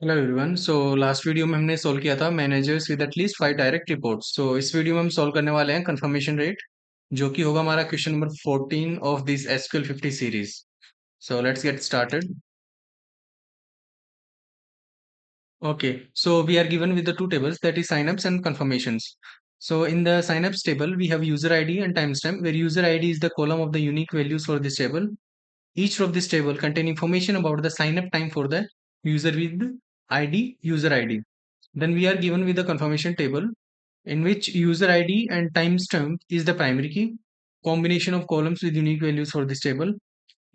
Hello everyone. Last video में हमने solve किया था managers with at least 5 direct reports. इस वीडियो में हम सॉल्व करने वाले हैं कंफर्मेशन रेट, जो कि होगा हमारा question number 14 of this SQL 50 series. Let's get started. Okay, so we are given with the two tables, that is signups and confirmations. So in the signups table we have user ID and timestamp, where user ID is the column of the unique values for this table. Each of this table contain information about the sign up time for the user with ID, user ID. Then we are given with the confirmation table, in which user ID and timestamp is the primary key, combination of columns with unique values for this table.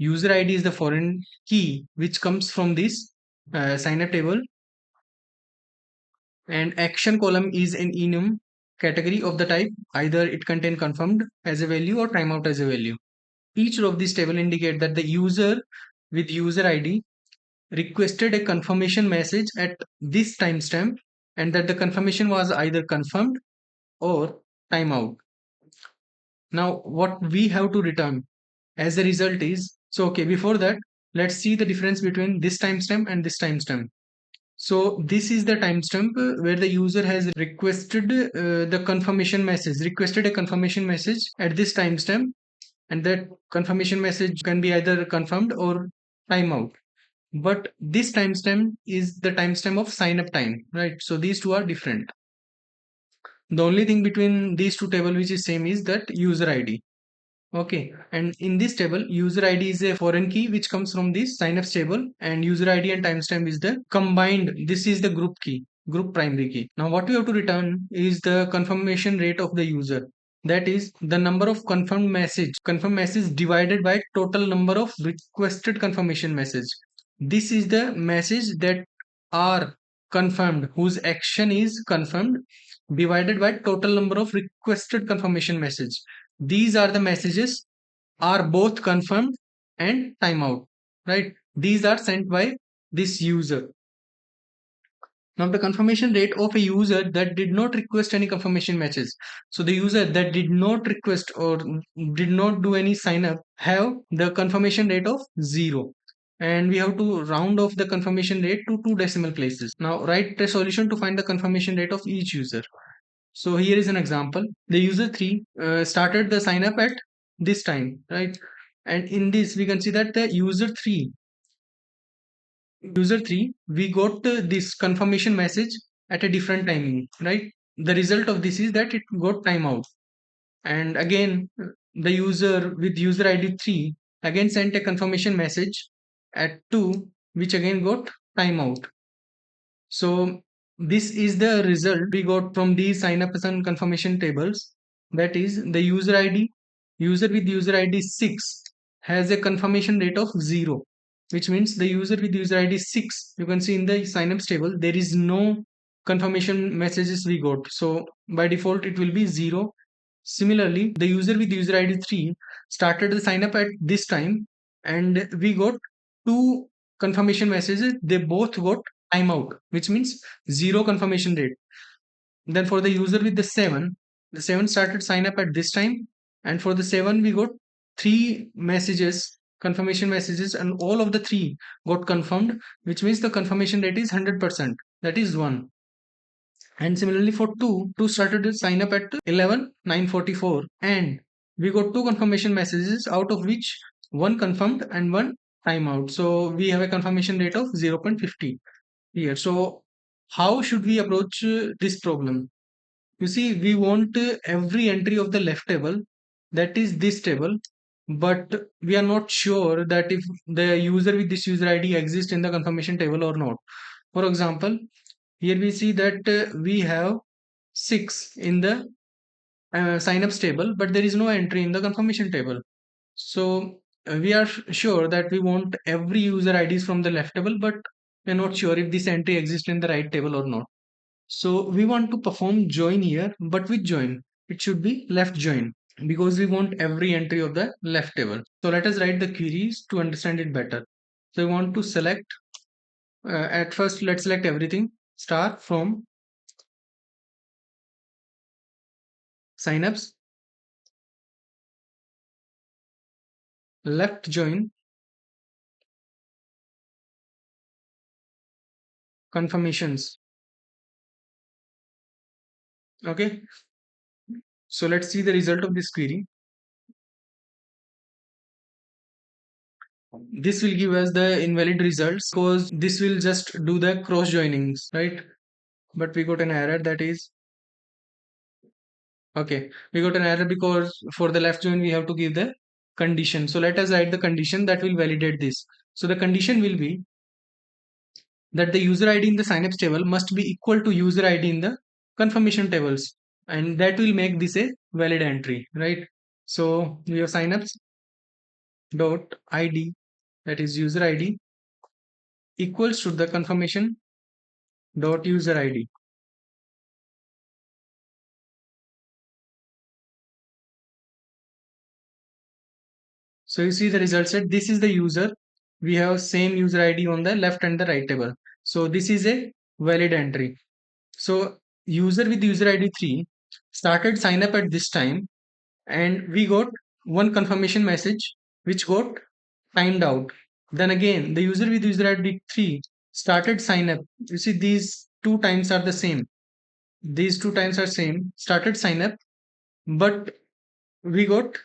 User ID is the foreign key which comes from this sign up table, and action column is an enum category of the type, either it contain confirmed as a value or timeout as a value. Each row of this table indicate that the user with user ID requested a confirmation message at this timestamp, and that the confirmation was either confirmed or timeout. Now what we have to return as a result is, okay, before that let's see the difference between this timestamp and this timestamp. So this is the timestamp where the user has requested the confirmation message, requested a confirmation message at this timestamp, and that confirmation message can be either confirmed or timeout. But this timestamp is the timestamp of sign up time, right? So these two are different. The only thing between these two table which is same is that user ID. Okay, and in this table, user ID is a foreign key which comes from this signups table, and user ID and timestamp is the combined. This is the group key, group primary key. Now, what we have to return is the confirmation rate of the user. That is the number of confirmed message divided by total number of requested confirmation message. This is the message that are confirmed, whose action is confirmed, divided by total number of requested confirmation message. These are the messages are both confirmed and timeout, right? These are sent by this user. Now the confirmation rate of a user that did not request any confirmation message, so the user that did not request or did not do any sign up, have the confirmation rate of 0, and we have to round off the confirmation rate to 2 decimal places. Now write a solution to find the confirmation rate of each user. So here is an example. The user 3 started the sign up at this time, right? And in this we can see that the user 3 we got this confirmation message at a different timing, right? The result of this is that it got timeout. And again, the user with user ID 3 again sent a confirmation message at 2, which again got timeout. So this is the result we got from these signups and confirmation tables. That is, the user ID, user with user ID 6 has a confirmation rate of 0, which means the user with user ID 6, you can see in the signups table, there is no confirmation messages we got. So by default, it will be 0. Similarly, the user with user ID 3 started the sign up at this time, and we got two confirmation messages. They both got timeout, which means 0 confirmation rate. Then for the user with the 7 started sign up at this time, and for the 7 we got three messages, confirmation messages, and all of the three got confirmed, which means the confirmation rate is 100%. That is 1. And similarly for 2 started to sign up at 11:944, and we got two confirmation messages, out of which one confirmed and one timeout. So we have a confirmation rate of 0.50 here. So how should we approach this problem? You see, we want every entry of the left table, that is this table, but we are not sure that if the user with this user ID exists in the confirmation table or not. For example, here we see that we have 6 in the signups table, but there is no entry in the confirmation table. So we are sure that we want every user IDs from the left table, but we're not sure if this entry exists in the right table or not. So we want to perform join here, but which join? It should be left join, because we want every entry of the left table. So let us write the queries to understand it better. So we want to select, at first let's select everything, star from signups, left join, confirmations. Okay, so let's see the result of this query. This will give us the invalid results because this will just do the cross joinings, right? But we got an error, that is okay. We got an error because for the left join we have to give the condition. So let us write the condition that will validate this. So the condition will be that the user ID in the signups table must be equal to user ID in the confirmation tables, and that will make this a valid entry, right? So we have signups dot ID, that is user ID, equals to the confirmation dot user ID. So you see the result set. This is the user. We have same user ID on the left and the right table. So this is a valid entry. So user with user ID 3 started sign up at this time, and we got one confirmation message which got timed out. Then again, the user with user ID 3 started sign up. You see, these two times are the same. These two times are same. Started sign up, but we got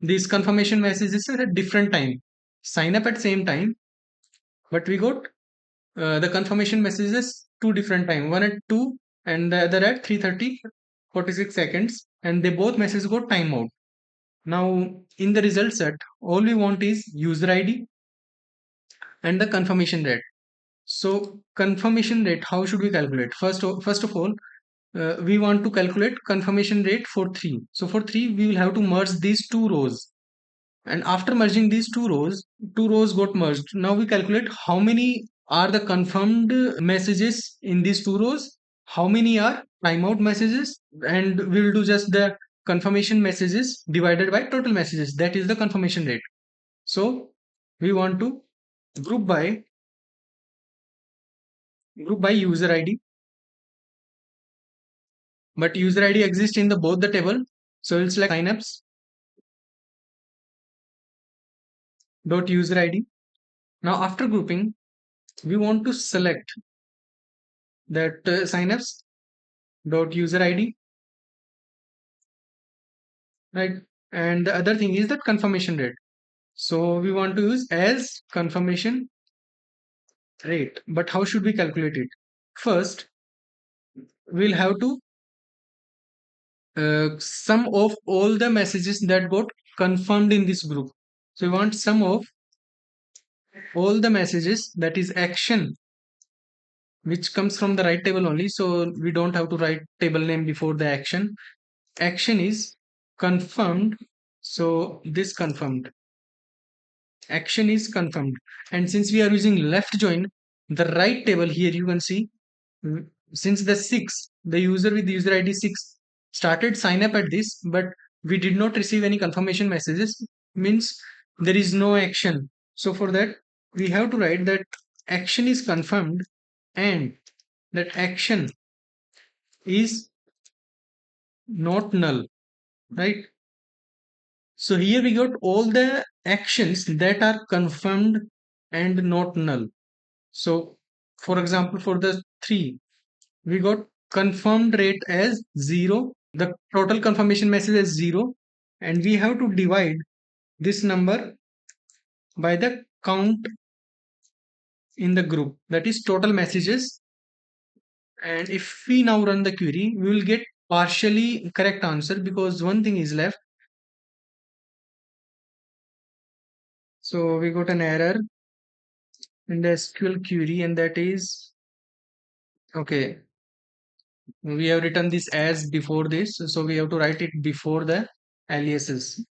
these confirmation messages at a different time. Sign up at same time, but we got the confirmation messages two different time. One at 2 and the other at 3:30 46 seconds, and they both messages got timeout. Now in the result set, all we want is user ID and the confirmation rate. So confirmation rate, how should we calculate? First of all, we want to calculate confirmation rate for 3. So for 3, we will have to merge these two rows. And after merging these two rows got merged. Now we calculate how many are the confirmed messages in these two rows, how many are timeout messages, and we will do just the confirmation messages divided by total messages. That is the confirmation rate. So we want to group by user ID, but user ID exists in the both the table. So it's like signups dot user ID. Now after grouping, we want to select that signups dot user ID, right? And the other thing is that confirmation rate. So we want to use as confirmation rate. But how should we calculate it? First, we'll have to sum of all the messages that got confirmed in this group. So we want sum of all the messages, that is action, which comes from the right table only. So we don't have to write table name before the action. Action is confirmed. So this confirmed action is confirmed, and since we are using left join, the right table here you can see, since the 6, the user with user ID 6 started sign up at this, but we did not receive any confirmation messages, means there is no action. So for that we have to write that action is confirmed and that action is not null, right? So here we got all the actions that are confirmed and not null. So for example, for the 3, we got confirmed rate as 0, the total confirmation message is 0, and we have to divide this number by the count in the group, that is total messages. And if we now run the query, we will get partially correct answer because one thing is left. So we got an error in the SQL query, and that is okay. We have written this as before this, so we have to write it before the aliases.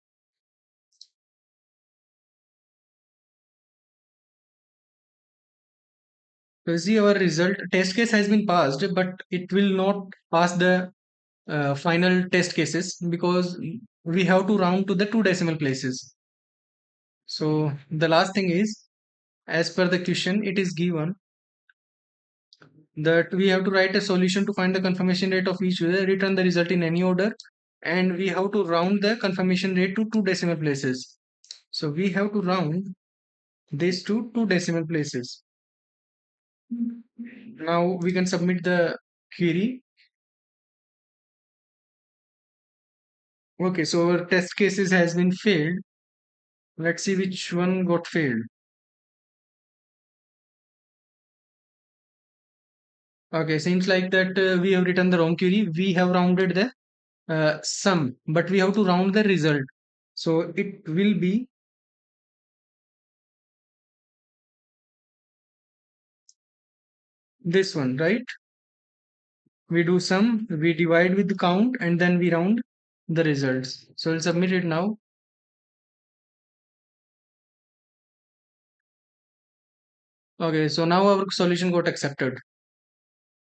So see, our result test case has been passed, but it will not pass the final test cases because we have to round to the two decimal places. So the last thing is, as per the question, it is given that we have to write a solution to find the confirmation rate of each user, return the result in any order, and we have to round the confirmation rate to two decimal places. So we have to round this to two decimal places. Now we can submit the query. Okay, so our test cases has been failed. Let's see which one got failed. Okay, seems like that we have written the wrong query. We have rounded the sum, but we have to round the result. So it will be this one, right? We do sum, we divide with the count, and then we round the results. So I'll submit it now. Okay, so now our solution got accepted.